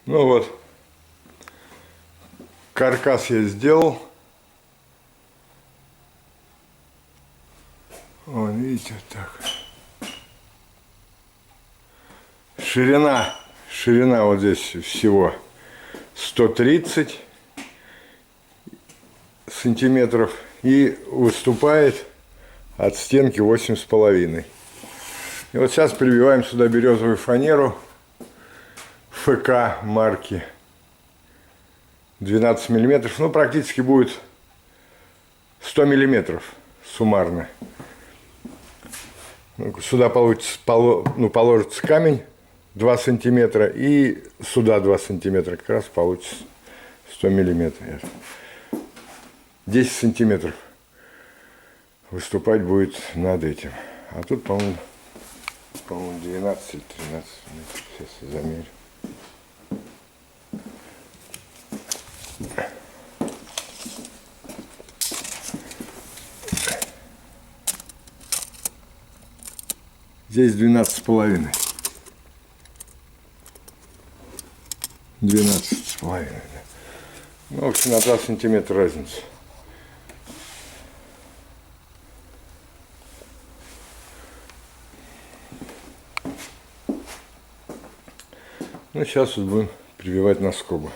Ну вот, каркас я сделал. Вот, видите, вот так. Ширина вот здесь всего 130 сантиметров и выступает от стенки 8,5. И вот сейчас прибиваем сюда березовую фанеру ФК марки 12 миллиметров. Ну, практически будет 100 миллиметров суммарно. Сюда положится камень 2 сантиметра и сюда 2 сантиметра. Как раз получится 100 миллиметров. 10 сантиметров выступать будет над этим. А тут, по-моему, 12 или 13. Сейчас я замерю. Здесь 12,5. 12,5. Да. Ну, в общем, на 2 сантиметра разница. Ну, сейчас вот будем прививать на скобы.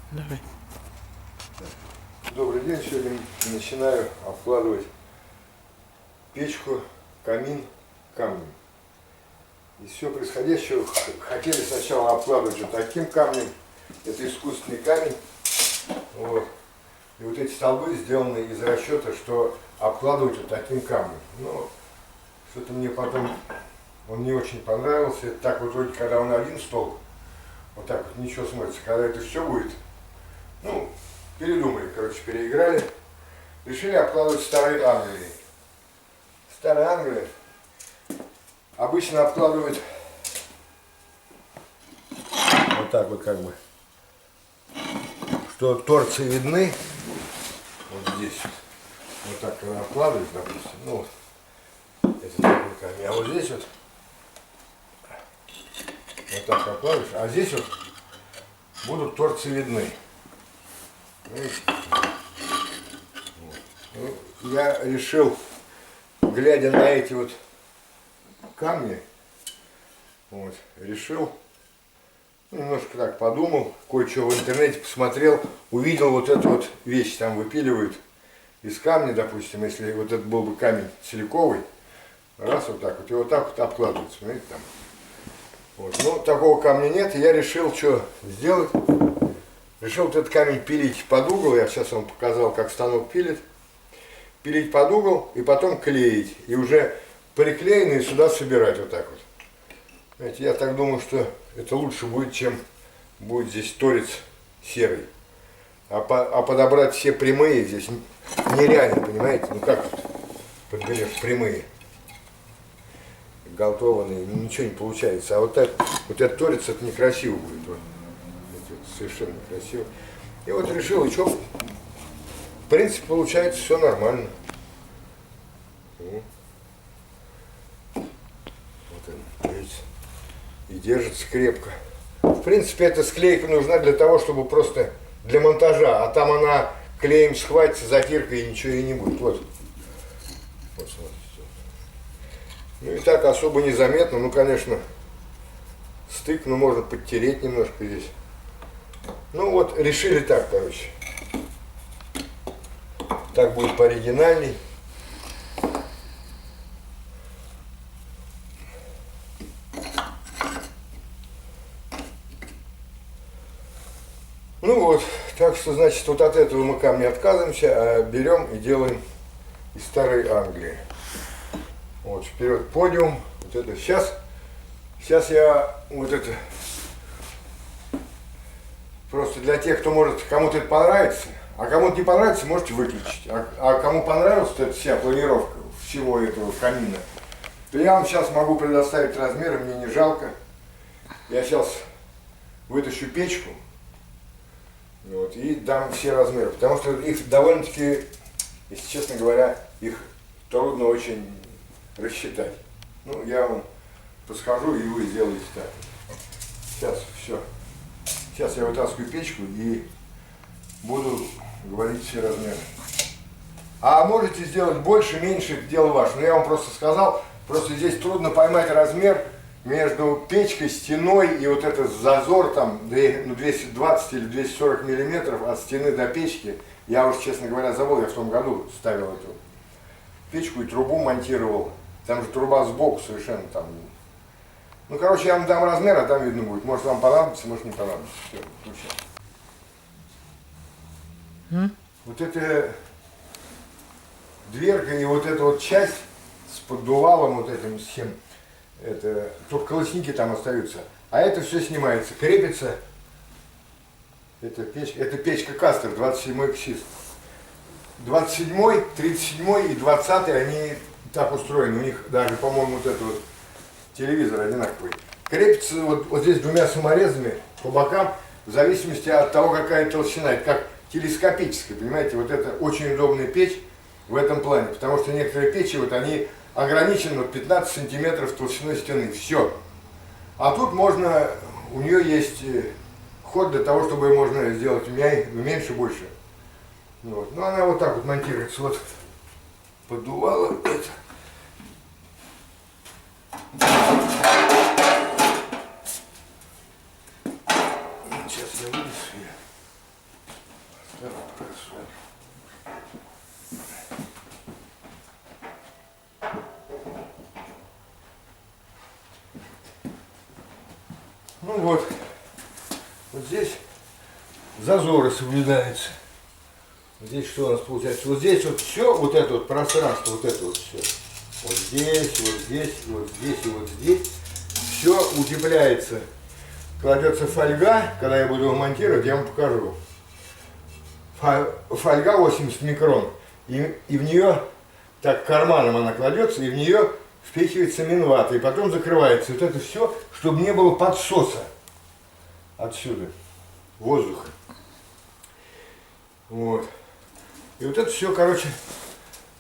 Давай. Добрый день. Сегодня начинаю обкладывать печку, камин камнем. Из всего происходящего хотели сначала обкладывать вот таким камнем. Это искусственный камень. Вот. И вот эти столбы сделаны из расчета, что обкладывать вот таким камнем. Но что-то мне потом он не очень понравился. Так вот вроде, когда он один столб, вот так вот ничего смотрится. Когда это все будет, ну, передумали, короче, переиграли. Решили обкладывать старой Англией. Старая Англия обычно обкладывают вот так вот как бы, что торцы видны. Вот здесь. Вот так, когда обкладываешь, допустим, ну вот, это такой камень. А вот здесь вот так обкладываешь, а здесь вот будут торцы видны. Ну, я решил, глядя на эти вот камни, вот, решил, ну, немножко так подумал, кое-что в интернете посмотрел, увидел вот эту вот вещь, там выпиливают из камня, допустим, если вот это был бы камень силиковый, раз вот так вот, и вот так вот обкладывается, смотрите, там. Вот. Но такого камня нет, и я решил, что сделать. Решил вот этот камень пилить под угол, я сейчас вам показал, как станок пилит. Пилить под угол и потом клеить. И уже приклеенные сюда собирать вот так вот. Знаете, я так думаю, что это лучше будет, чем будет здесь торец серый. А подобрать все прямые здесь нереально, понимаете? Ну как вот подберешь прямые, галтованные, ничего не получается. А вот этот торец, это некрасиво будет. Вот. Совершенно красиво. И вот решил, и что, в принципе, получается все нормально. Вот он, видите, и держится крепко. В принципе, эта склейка нужна для того, чтобы просто для монтажа, а там она клеем схватится, затиркой и ничего и не будет. Вот. Вот смотрите. Ну и так особо незаметно, ну, конечно, стык, ну, можно подтереть немножко здесь. Ну вот, решили так, короче. Так будет пооригинальней. Ну вот, так что, значит, вот от этого мы камня отказываемся, а берем и делаем из старой Англии. Вот, вперед подиум. Вот это сейчас я вот это... Просто для тех, кто может, кому-то это понравится, А кому-то не понравится, можете выключить. А кому понравилась эта вся планировка всего этого камина, то я вам сейчас могу предоставить размеры, мне не жалко. Я сейчас вытащу печку, вот, и дам все размеры, потому что их довольно-таки, если честно говоря, их трудно очень рассчитать. Ну, я вам подскажу, и вы сделаете так. Сейчас все. Сейчас я вытаскиваю печку и буду говорить все размеры. А можете сделать больше, меньше, это дело ваше. Но я вам просто сказал, просто здесь трудно поймать размер между печкой, стеной и вот этот зазор там 220 или 240 миллиметров от стены до печки. Я уж, честно говоря, забыл, я в том году ставил эту печку и трубу монтировал. Там же труба сбоку совершенно там. Ну, короче, я вам дам размер, а там видно будет. Может, вам понадобится, может, не понадобится. Все, включаем. Вот эта дверка и вот эта вот часть с поддувалом вот этим всем, это, только колосники там остаются. А это все снимается, крепится. Это печка Кастер, 27-й КСИС. 27-й, 37-й и 20-й, они так устроены. У них даже, по-моему, вот этот вот телевизор одинаковый. Крепится вот здесь двумя саморезами по бокам, в зависимости от того, какая толщина. Это как телескопическая, понимаете, вот это очень удобная печь в этом плане, потому что некоторые печи, вот они ограничены вот 15 сантиметров толщиной стены, все. А тут можно, у нее есть ход для того, чтобы можно сделать меньше, больше. Вот. Ну, она вот так вот монтируется, вот поддувало это. Сейчас я вынесу ее. Ну вот здесь зазоры соблюдаются. Здесь что у нас получается? Вот здесь вот все, вот это вот пространство, вот это вот все. Вот здесь, вот здесь, вот здесь и вот здесь. Все утепляется. Кладется фольга, когда я буду его монтировать, я вам покажу. Фольга 80 микрон. И в нее, так карманом она кладется, и в нее впихивается минвата. И потом закрывается. Вот это все, чтобы не было подсоса отсюда, воздуха. Вот. И вот это все, короче,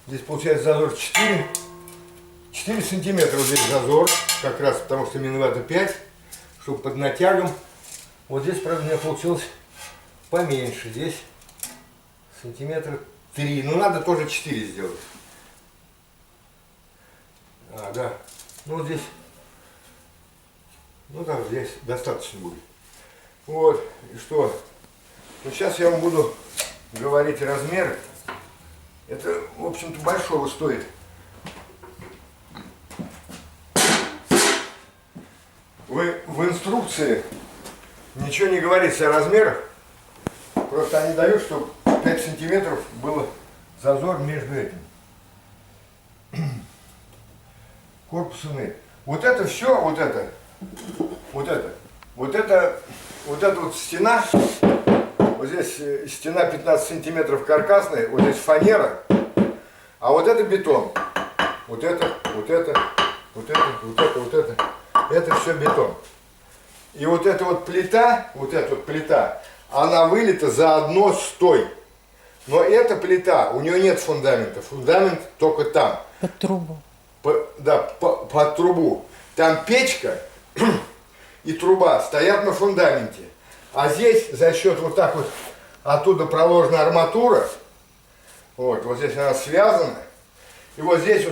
здесь получается зазор 4 сантиметра здесь зазор, как раз потому что минвата 5, чтобы под натягом. Вот здесь, правда, у меня получилось поменьше, здесь сантиметра 3, ну надо тоже 4 сделать. А, да, ну здесь, ну да, здесь достаточно будет. Вот, и что, ну сейчас я вам буду говорить размеры. Это, в общем-то, большого стоит. Вы в инструкции ничего не говорится о размерах, просто они дают, чтобы 5 сантиметров было зазор между этим корпусом и вот это все, вот это вот стена, вот здесь стена 15 сантиметров каркасная, вот здесь фанера, а вот это бетон, вот это, это все бетон. И вот эта вот плита, она вылита заодно с той. Но эта плита, у нее нет фундамента, фундамент только там. Под трубу. Под трубу. Там печка и труба стоят на фундаменте. А здесь за счет вот так вот оттуда проложена арматура. Вот здесь она связана. И вот здесь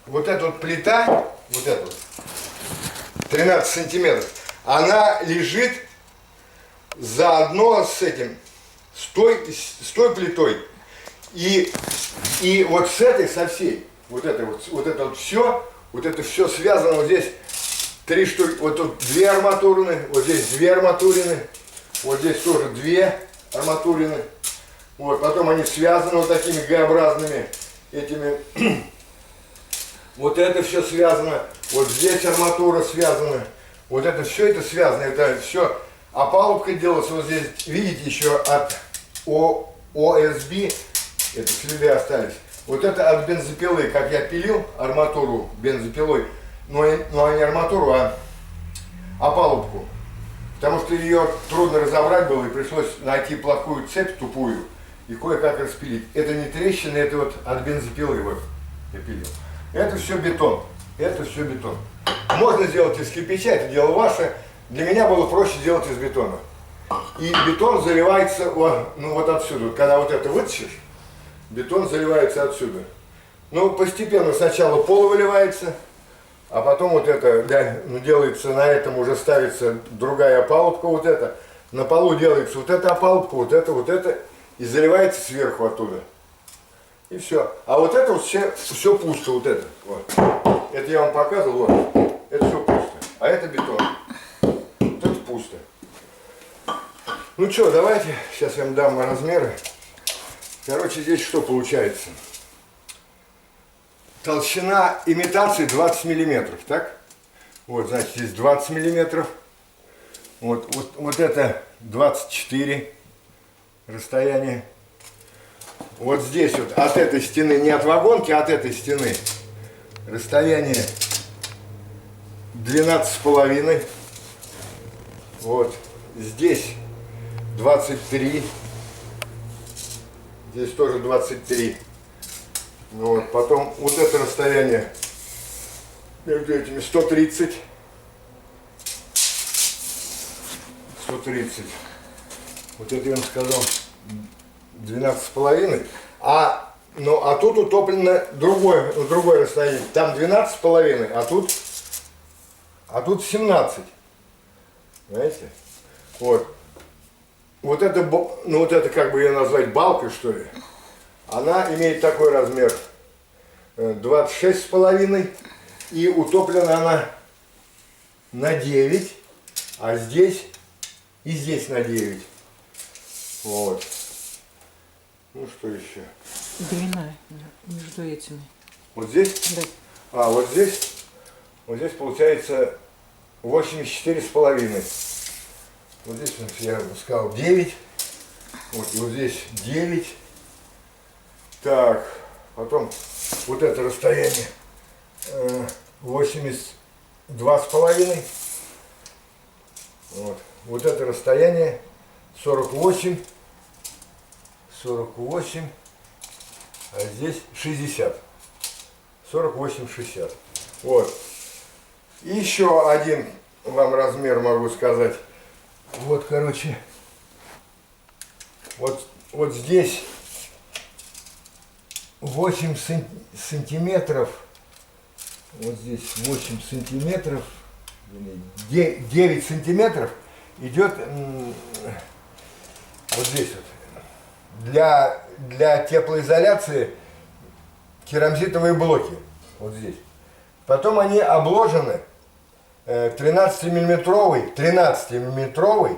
вот эта вот плита, вот эта вот, 13 сантиметров, она лежит заодно с этим, с той плитой. И вот с этой, со всей, вот это все связано. Вот здесь 3 штуки, вот тут 2 арматурины, вот здесь 2 арматурины, вот здесь тоже 2 арматурины. Вот, потом они связаны вот такими Г-образными этими. Вот это все связано, вот здесь арматура связана, вот это все это связано, это все опалубка делается вот здесь, видите, еще ОСБ, это следы остались. Вот это от бензопилы, как я пилил арматуру бензопилой, но не арматуру, а опалубку. Потому что ее трудно разобрать было, и пришлось найти плохую цепь, тупую, и кое-как распилить. Это не трещины, это вот от бензопилы вот я пилил. Это все бетон. Это все бетон. Можно сделать из кирпича, это дело ваше. Для меня было проще делать из бетона. И бетон заливается вот отсюда. Когда вот это вытащишь, бетон заливается отсюда. Ну, постепенно сначала пол выливается, а потом вот это делается, на этом уже ставится другая опалубка, вот это. На полу делается вот эта опалубка, вот это, и заливается сверху оттуда. И все. А вот это вот все пусто, вот это. Вот. Это я вам показывал, вот. Это все пусто. А это бетон. Вот это пусто. Ну что, давайте, сейчас я вам дам размеры. Короче, здесь что получается? Толщина имитации 20 миллиметров, так? Вот, значит, здесь 20 миллиметров. Вот это 24 расстояние. Вот здесь вот от этой стены, не от вагонки, а от этой стены расстояние 12,5. Вот здесь 23. Здесь тоже 23. Вот, потом вот это расстояние между этими 130. 130. Вот это я вам сказал 12,5. А тут утоплено другое расстояние. Там 12,5, а тут 17. Знаете? Вот. Вот это как бы ее назвать балкой, что ли. Она имеет такой размер 26,5. И утоплена она на 9. А здесь и здесь на 9. Вот. Ну что еще? Длина между этими. Вот здесь? Да. А, вот здесь получается 84,5. Вот здесь, я сказал, 9. Вот здесь 9. Так, потом вот это расстояние 82,5. Вот это расстояние 48, а здесь 60. 48-60. Вот. И еще один вам размер могу сказать. Вот, короче, вот здесь 8 сантиметров, вот здесь 8 сантиметров, 9 сантиметров идет вот здесь вот. Для теплоизоляции керамзитовые блоки. Вот здесь. Потом они обложены 13-миллиметровой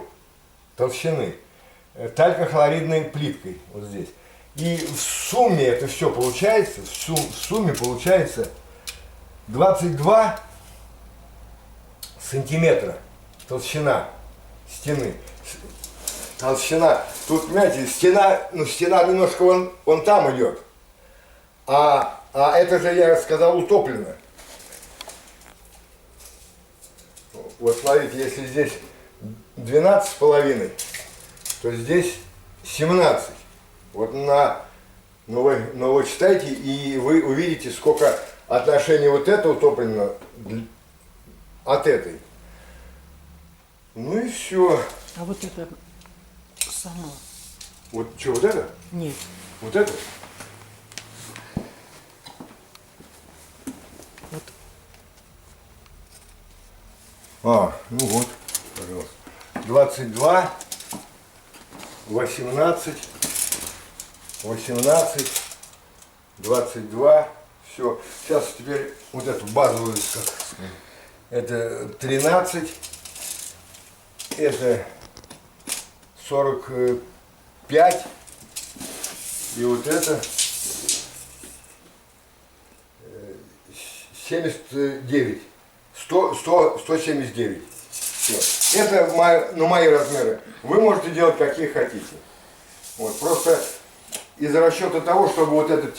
толщины талькохлоридной плиткой. Вот здесь. И в сумме это все получается, в сумме получается 22 сантиметра толщина стены. Толщина. Тут, понимаете, стена немножко вон там идет. А это же, я сказал, утоплено. Вот смотрите, если здесь 12,5, то здесь 17. Вот вы читайте, и вы увидите, сколько отношений вот это утоплено от этой. Ну и все. А вот это само. Вот что, вот это? Нет. Вот это? Вот. Ну вот, пожалуйста. 22, 18, 22. Все. Сейчас теперь вот эту базовую, как сказать, это 13, это 45, и вот это 79. 179. Все. Это мои размеры. Вы можете делать какие хотите. Вот. Просто из расчета того, чтобы вот этот